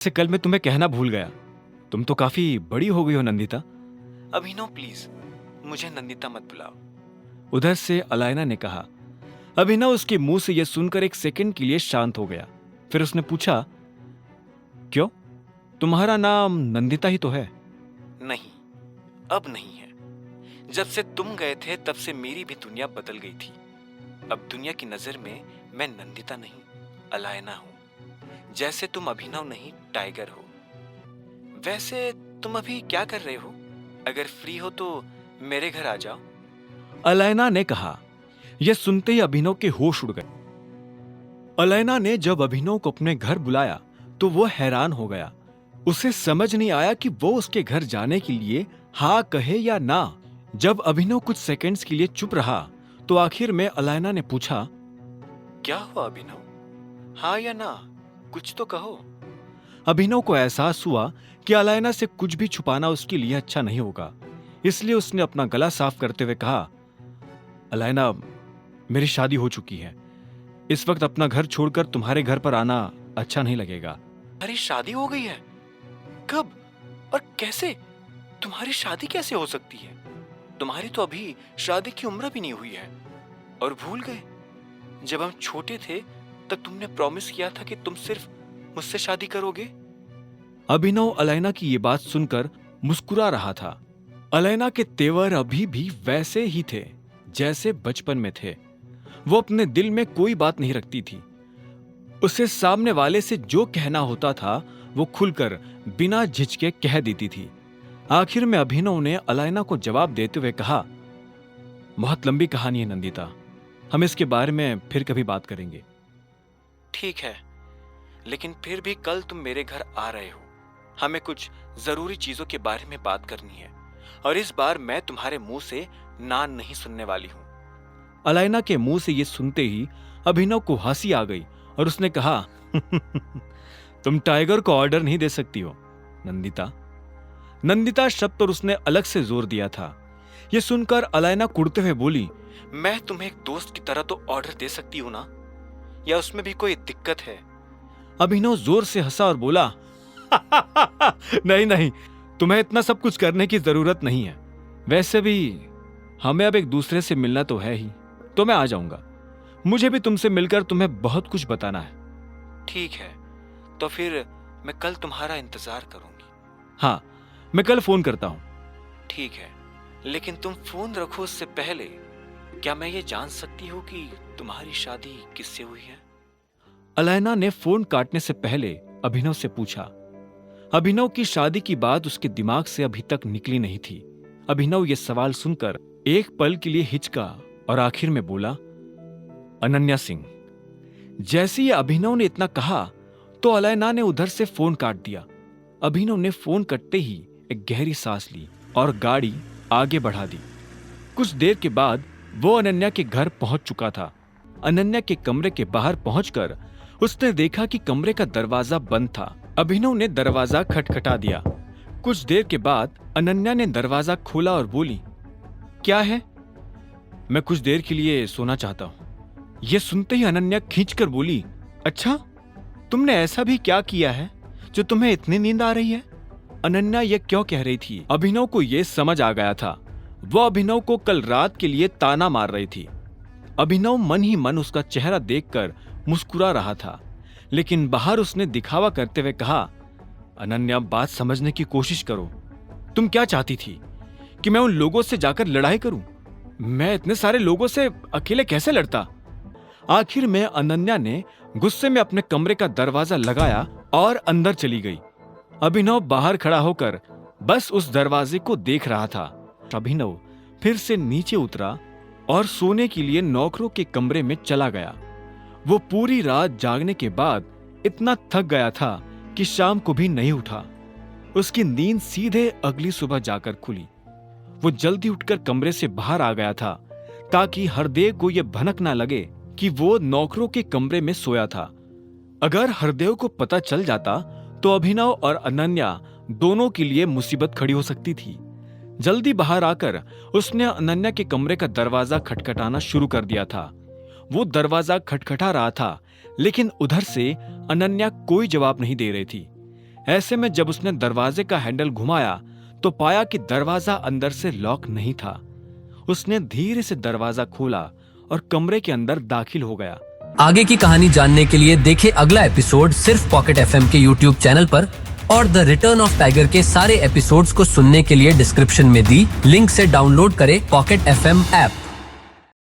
से कल मैं तुम्हें कहना भूल गया, तुम तो काफी बड़ी हो गई हो नंदिता। अभिनव प्लीज मुझे नंदिता मत बुलाओ। उधर से अलायना ने कहा। अभिनव उसके मुंह से यह सुनकर एक सेकंड के लिए शांत हो गया। फिर उसने पूछा, क्यों, तुम्हारा नाम नंदिता ही तो है। नहीं, अब नहीं है। जब से तुम गए थे तब से मेरी भी दुनिया बदल गई थी। अब दुनिया की नजर में मैं नंदिता नहीं, अलायना हूं। जैसे तुम अभिनव नहीं, टाइगर हो। वैसे तुम अभी क्या कर रहे हो? अगर फ्री हो तो मेरे घर आ जाओ। अलायना ने कहा। यह सुनते ही अभिनव के होश उड़ गए। अलायना ने जब अभिनव को अपने घर बुलाया तो वो हैरान हो गया। उसे समझ नहीं आया कि वो उसके घर जाने के लिए हाँ कहे या ना। जब अभिनव कुछ सेकंड्स के लिए चुप रहा तो आखिर में अलायना ने पूछा, क्या हुआ अभिनव? हाँ या ना, कुछ तो कहो। अभिनव को एहसास हुआ कि अलायना से कुछ भी छुपाना उसके लिए अच्छा नहीं होगा। इसलिए उसने अपना गला साफ करते हुए कहा, अलायना, मेरी शादी हो चुकी है। इस वक्त अपना घर छोड़कर तुम्हारे घर पर आना अच्छा नहीं लगेगा। अरे शादी हो गई है? कब और कैसे? तुम्हारी शादी कैसे हो सकती है? तुम्हारी तो अभी शादी की उम्र भी नहीं हुई है। और भूल गए, जब हम छोटे थे तब तुमने प्रॉमिस किया था कि तुम सिर्फ मुझसे शादी करोगे। अभिनव अलायना की ये बात सुनकर मुस्कुरा रहा था। अलायना के तेवर अभी भी वैसे ही थे जैसे बचपन में थे। वो अपने दिल में कोई बात नहीं रखती थी। उसे सामने वाले से जो कहना होता था वो खुलकर बिना झिझके कह देती थी। आखिर में अभिनव ने अलायना को जवाब देते हुए कहा, बहुत लंबी कहानी है नंदिता, हम इसके बारे में फिर कभी बात करेंगे। ठीक है, लेकिन फिर भी कल तुम मेरे घर आ रहे हो। हमें कुछ जरूरी चीजों के बारे में बात करनी है और इस बार मैं तुम्हारे मुंह से ना नहीं सुनने वाली हूं। अलायना के मुंह से ये सुनते ही अभिनव को हंसी आ गई और उसने कहा, तुम टाइगर को ऑर्डर नहीं दे सकती हो नंदिता। नंदिता शब्द पर उसने अलग से जोर दिया था। यह सुनकर अलायना कुड़ते हुए बोली, मैं तुम्हें एक दोस्त की तरह तो ऑर्डर दे सकती हूं ना, या उसमें भी कोई दिक्कत है? अभिनव जोर से हंसा और बोला, नहीं नहीं, तुम्हें इतना सब कुछ करने की जरूरत नहीं है। वैसे भी हमें अब एक दूसरे से मिलना तो है ही, तो मैं आ जाऊंगा। मुझे भी तुमसे मिलकर तुम्हें बहुत कुछ बताना है। ठीक है, तो फिर मैं कल तुम्हारा इंतजार करूंगी। हाँ, मैं कल फोन करता हूं। ठीक है, लेकिन तुम फोन रखो उससे पहले क्या मैं ये जान सकती हूँ कि तुम्हारी शादी किससे हुई है? अलायना ने फोन काटने से पहले अभिनव से पूछा। अभिनव की शादी की बात उसके दिमाग से अभी तक निकली नहीं थी। अभिनव यह सवाल सुनकर एक पल के लिए हिचका और आखिर में बोला, अनन्या सिंह। जैसे ही अभिनव ने इतना कहा तो अलायना ने उधर से फोन काट दिया। अभिनव ने फोन कटते ही एक गहरी सांस ली और गाड़ी आगे बढ़ा दी। कुछ देर के बाद वो अनन्या के घर पहुंच चुका था। अनन्या के कमरे के बाहर पहुंचकर उसने देखा कि कमरे का दरवाजा बंद था। अभिनव ने दरवाजा खटखटा दिया। कुछ देर के बाद अनन्या ने दरवाजा खोला और बोली, क्या है? मैं कुछ देर के लिए सोना चाहता हूं। यह सुनते ही अनन्या खींचकर बोली, अच्छा, तुमने ऐसा भी क्या किया है जो तुम्हें इतनी नींद आ रही है? अनन्या यह क्यों कह रही थी, अभिनव को यह समझ आ गया था। वो अभिनव को कल रात के लिए ताना मार रही थी। अभिनव मन ही मन उसका चेहरा देखकर मुस्कुरा रहा था, लेकिन बाहर उसने दिखावा करते हुए कहा, अनन्या, बात समझने की कोशिश करो। तुम क्या चाहती थी कि मैं उन लोगों से जाकर लड़ाई करूं? मैं इतने सारे लोगों से अकेले कैसे लड़ता? आखिर में अनन्या ने गुस्से में अपने कमरे का दरवाजा लगाया और अंदर चली गई। अभिनव बाहर खड़ा होकर बस उस दरवाजे को देख रहा था। अभिनव फिर से नीचे उतरा और सोने के लिए नौकरों के कमरे में चला गया। वो पूरी रात जागने के बाद इतना थक गया था कि शाम को भी नहीं उठा। उसकी नींद सीधे अगली सुबह जाकर खुली। वो जल्दी उठकर कमरे से बाहर आ गया था ताकि हरदेव को यह भनक ना लगे कि वो नौकरों के कमरे में सोया था। अगर हरदेव को पता चल जाता तो अभिनव और अनन्या दोनों के लिए मुसीबत खड़ी हो सकती थी। जल्दी बाहर आकर उसने अनन्या के कमरे का दरवाजा खटखटाना शुरू कर दिया था। वो दरवाजा खटखटा रहा था, लेकिन उधर से अनन्या कोई जवाब नहीं दे रही थी। ऐसे में जब उसने दरवाजे का हैंडल घुमाया तो पाया कि दरवाजा अंदर से लॉक नहीं था। उसने धीरे से दरवाजा खोला और कमरे के अंदर दाखिल हो गया। आगे की कहानी जानने के लिए देखें अगला एपिसोड सिर्फ पॉकेट एफएम के यूट्यूब चैनल पर, और द रिटर्न ऑफ टाइगर के सारे एपिसोड्स को सुनने के लिए डिस्क्रिप्शन में दी लिंक से डाउनलोड करें पॉकेट एफएम ऐप।